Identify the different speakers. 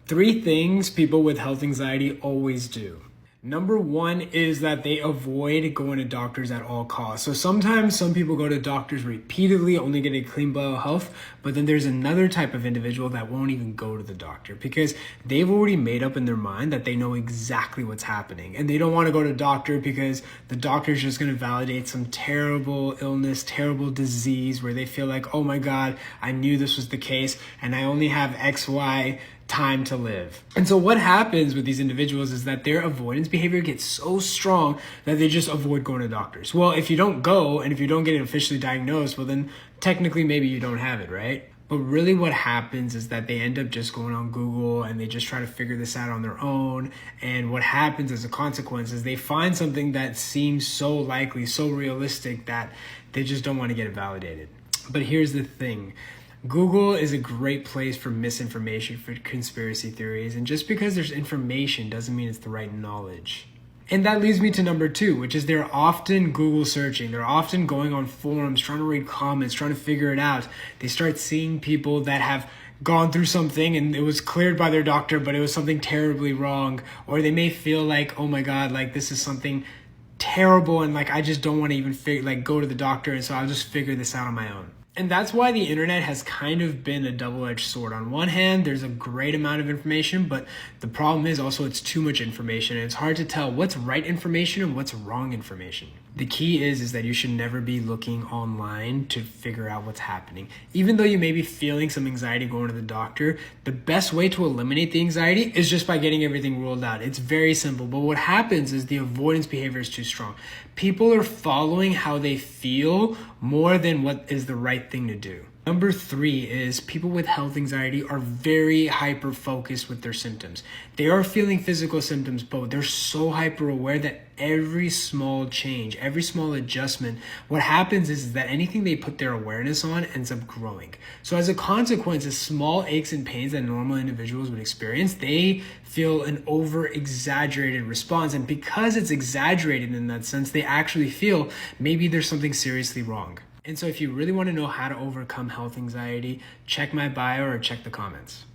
Speaker 1: Three things people with health anxiety always do. Number one is that they avoid going to doctors at all costs. So sometimes some people go to doctors repeatedly, only get a clean bill of health, but then there's another type of individual that won't even go to the doctor because they've already made up in their mind that they know exactly what's happening. And they don't want to go to the doctor because the doctor is just going to validate some terrible illness, terrible disease where they feel like, oh my God, I knew this was the case and I only have XY time to live. And so what happens with these individuals is that their avoidance behavior gets so strong that they just avoid going to doctors. Well, if you don't go and if you don't get it officially diagnosed, well then technically maybe you don't have it, right? But really what happens is that they end up just going on Google and they just try to figure this out on their own. And what happens as a consequence is they find something that seems so likely, so realistic that they just don't want to get it validated. But here's the thing. Google is a great place for misinformation, for conspiracy theories, and just because there's information doesn't mean it's the right knowledge. And that leads me to number two, which is they're often Google searching. They're often going on forums, trying to read comments, trying to figure it out. They start seeing people that have gone through something and it was cleared by their doctor, but it was something terribly wrong. Or they may feel like, oh my God, like this is something terrible and like I just don't want to even go to the doctor, and so I'll just figure this out on my own. And that's why the internet has kind of been a double-edged sword. On one hand, there's a great amount of information, but the problem is also it's too much information. And it's hard to tell what's right information and what's wrong information. The key is that you should never be looking online to figure out what's happening. Even though you may be feeling some anxiety going to the doctor, the best way to eliminate the anxiety is just by getting everything ruled out. It's very simple, but what happens is the avoidance behavior is too strong. People are following how they feel more than what is the right thing to do. Number three is people with health anxiety are very hyper-focused with their symptoms. They are feeling physical symptoms, but they're so hyper-aware that every small change, every small adjustment, what happens is that anything they put their awareness on ends up growing. So as a consequence, the small aches and pains that normal individuals would experience, they feel an over-exaggerated response. And because it's exaggerated in that sense, they actually feel maybe there's something seriously wrong. And so if you really want to know how to overcome health anxiety, check my bio or check the comments.